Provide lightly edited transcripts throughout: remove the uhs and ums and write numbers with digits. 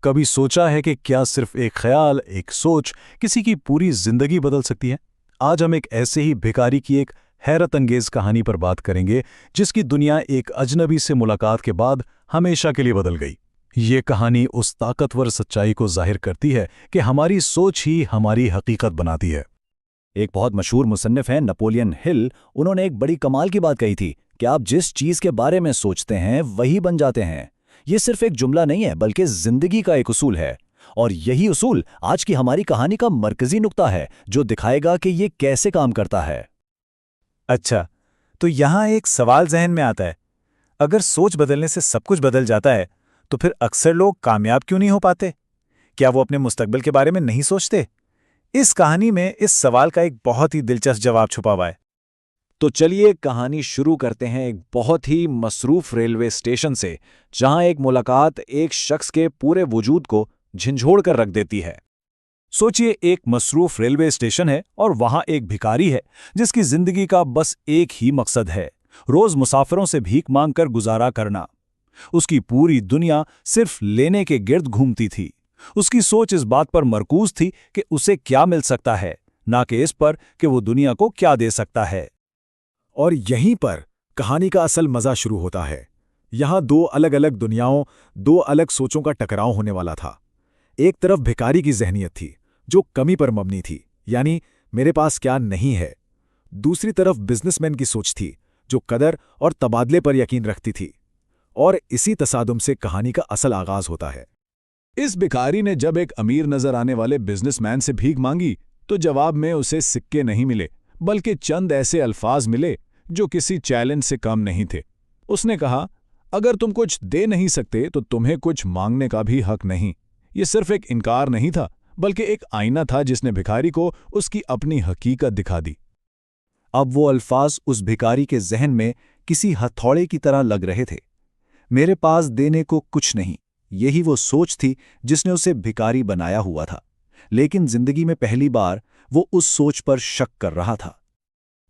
कभी सोचा है कि क्या सिर्फ एक ख्याल, एक सोच किसी की पूरी जिंदगी बदल सकती है? आज हम एक ऐसे ही भिखारी की एक हैरत अंगेज कहानी पर बात करेंगे, जिसकी दुनिया एक अजनबी से मुलाकात के बाद हमेशा के लिए बदल गई। ये कहानी उस ताकतवर सच्चाई को जाहिर करती है कि हमारी सोच ही हमारी हकीकत बनाती है। एक बहुत मशहूर मुसन्निफ हैं नेपोलियन हिल। उन्होंने एक बड़ी कमाल की बात कही थी कि आप जिस चीज के बारे में सोचते हैं वही बन जाते हैं। ये सिर्फ एक जुमला नहीं है, बल्कि जिंदगी का एक उसूल है। और यही उसूल आज की हमारी कहानी का मरकजी नुक्ता है, जो दिखाएगा कि ये कैसे काम करता है। अच्छा, तो यहाँ एक सवाल जहन में आता है। अगर सोच बदलने से सब कुछ बदल जाता है, तो फिर अक्सर लोग कामयाब क्यों नहीं हो पाते? क्या वो अपने मुस्तकबिल के बारे में नहीं सोचते? इस कहानी में इस सवाल का एक बहुत ही दिलचस्प जवाब छुपा हुआ है। तो चलिए कहानी शुरू करते हैं एक बहुत ही मसरूफ रेलवे स्टेशन से, जहां एक मुलाकात एक शख्स के पूरे वजूद को झंझोड़ कर रख देती है। सोचिए, एक मसरूफ रेलवे स्टेशन है और वहां एक भिखारी है जिसकी जिंदगी का बस एक ही मकसद है, रोज मुसाफिरों से भीख मांगकर गुजारा करना। उसकी पूरी दुनिया सिर्फ लेने के गिर्द घूमती थी। उसकी सोच इस बात पर मरकूज थी कि उसे क्या मिल सकता है, ना कि इस पर कि वो दुनिया को क्या दे सकता है। और यहीं पर कहानी का असल मजा शुरू होता है। यहां दो अलग अलग दुनियाओं, दो अलग सोचों का टकराव होने वाला था। एक तरफ भिखारी की जहनियत थी, जो कमी पर मबनी थी, यानी मेरे पास क्या नहीं है। दूसरी तरफ बिजनेसमैन की सोच थी, जो कदर और तबादले पर यकीन रखती थी। और इसी तसादुम से कहानी का असल आगाज होता है। इस भिखारी ने जब एक अमीर नजर आने वाले बिजनेसमैन से भीख मांगी, तो जवाब में उसे सिक्के नहीं मिले, बल्कि चंद ऐसे अल्फाज मिले जो किसी चैलेंज से कम नहीं थे। उसने कहा, अगर तुम कुछ दे नहीं सकते तो तुम्हें कुछ मांगने का भी हक नहीं। ये सिर्फ एक इनकार नहीं था, बल्कि एक आईना था जिसने भिखारी को उसकी अपनी हकीकत दिखा दी। अब वो अल्फाज उस भिखारी के जहन में किसी हथौड़े की तरह लग रहे थे। मेरे पास देने को कुछ नहीं, यही वो सोच थी जिसने उसे भिखारी बनाया हुआ था। लेकिन जिंदगी में पहली बार वो उस सोच पर शक कर रहा था।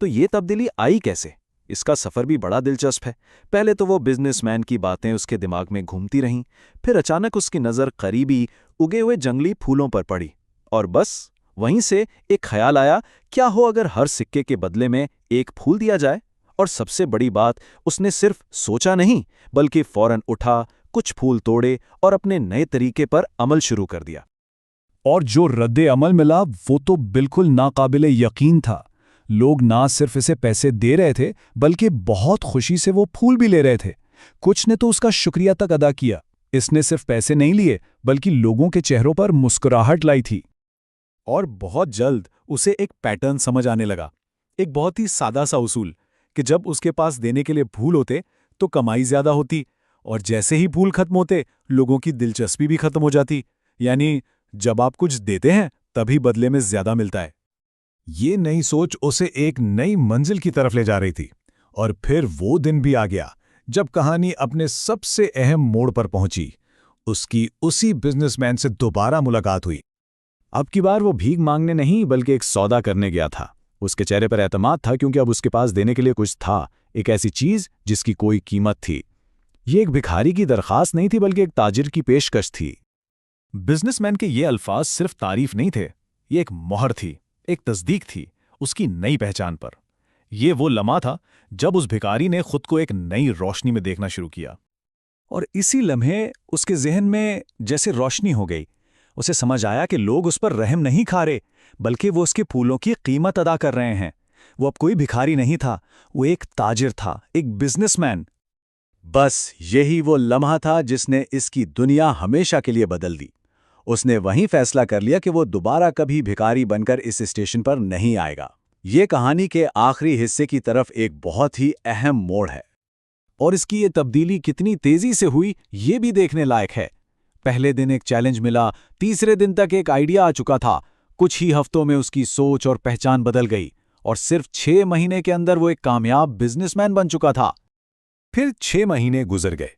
तो ये तब्दीली आई कैसे? इसका सफर भी बड़ा दिलचस्प है। पहले तो वो बिजनेसमैन की बातें उसके दिमाग में घूमती रहीं, फिर अचानक उसकी नज़र करीबी उगे हुए जंगली फूलों पर पड़ी, और बस वहीं से एक ख्याल आया, क्या हो अगर हर सिक्के के बदले में एक फूल दिया जाए? और सबसे बड़ी बात, उसने सिर्फ सोचा नहीं, बल्कि फौरन उठा, कुछ फूल तोड़े और अपने नए तरीके पर अमल शुरू कर दिया। और जो रद्द अमल मिला वो तो बिल्कुल नाकाबिले यकीन था। लोग ना सिर्फ इसे पैसे दे रहे थे, बल्कि बहुत खुशी से वो फूल भी ले रहे थे। कुछ ने तो उसका शुक्रिया तक अदा किया। इसने सिर्फ पैसे नहीं लिए, बल्कि लोगों के चेहरों पर मुस्कुराहट लाई थी। और बहुत जल्द उसे एक पैटर्न समझ आने लगा, एक बहुत ही सादा सा उसूल कि जब उसके पास देने के लिए फूल होते तो कमाई ज्यादा होती, और जैसे ही फूल खत्म होते लोगों की दिलचस्पी भी खत्म हो जाती। यानी जब आप कुछ देते हैं तभी बदले में ज्यादा मिलता है। ये नई सोच उसे एक नई मंजिल की तरफ ले जा रही थी। और फिर वो दिन भी आ गया जब कहानी अपने सबसे अहम मोड़ पर पहुंची। उसकी उसी बिजनेसमैन से दोबारा मुलाकात हुई। अब की बार वो भीख मांगने नहीं, बल्कि एक सौदा करने गया था। उसके चेहरे पर एतमाद था, क्योंकि अब उसके पास देने के लिए कुछ था, एक ऐसी चीज जिसकी कोई कीमत थी। ये एक भिखारी की दरखास्त नहीं थी, बल्कि एक ताजिर की पेशकश थी। बिजनेसमैन के ये अल्फाज सिर्फ तारीफ नहीं थे, ये एक मोहर थी, एक तस्दीक थी उसकी नई पहचान पर। ये वो लम्हा था जब उस भिखारी ने खुद को एक नई रोशनी में देखना शुरू किया। और इसी लम्हे उसके जहन में जैसे रोशनी हो गई। उसे समझ आया कि लोग उस पर रहम नहीं खा रहे, बल्कि वो उसके फूलों की कीमत अदा कर रहे हैं। वो अब कोई भिखारी नहीं था, वो एक ताजिर था, एक बिजनेसमैन। बस यही वो लम्हा था जिसने इसकी दुनिया हमेशा के लिए बदल दी। उसने वहीं फैसला कर लिया कि वो दोबारा कभी भिखारी बनकर इस स्टेशन पर नहीं आएगा। ये कहानी के आखिरी हिस्से की तरफ एक बहुत ही अहम मोड़ है। और इसकी ये तब्दीली कितनी तेजी से हुई, ये भी देखने लायक है। पहले दिन एक चैलेंज मिला, तीसरे दिन तक एक आइडिया आ चुका था। कुछ ही हफ्तों में उसकी सोच और पहचान बदल गई, और सिर्फ 6 महीने के अंदर वो एक कामयाब बिजनेसमैन बन चुका था। फिर 6 महीने गुजर गए।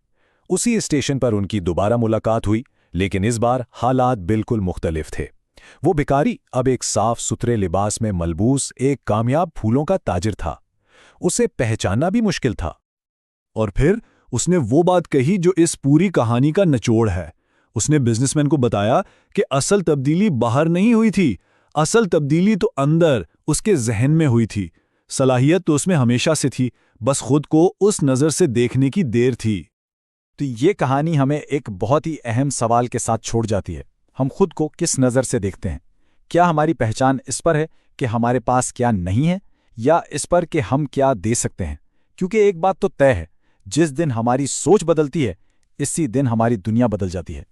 उसी स्टेशन पर उनकी दोबारा मुलाकात हुई, लेकिन इस बार हालात बिल्कुल मुख्तलिफ थे। वो भिखारी अब एक साफ सुथरे लिबास में मलबूस एक कामयाब फूलों का ताजिर था। उसे पहचानना भी मुश्किल था। और फिर उसने वो बात कही जो इस पूरी कहानी का निचोड़ है। उसने बिजनेसमैन को बताया कि असल तब्दीली बाहर नहीं हुई थी, असल तब्दीली तो अंदर, उसके जहन में हुई थी। सलाहियत तो उसमें हमेशा से थी, बस खुद को उस नज़र से देखने की देर थी। तो ये कहानी हमें एक बहुत ही अहम सवाल के साथ छोड़ जाती है। हम खुद को किस नज़र से देखते हैं? क्या हमारी पहचान इस पर है कि हमारे पास क्या नहीं है, या इस पर कि हम क्या दे सकते हैं? क्योंकि एक बात तो तय है, जिस दिन हमारी सोच बदलती है, इसी दिन हमारी दुनिया बदल जाती है।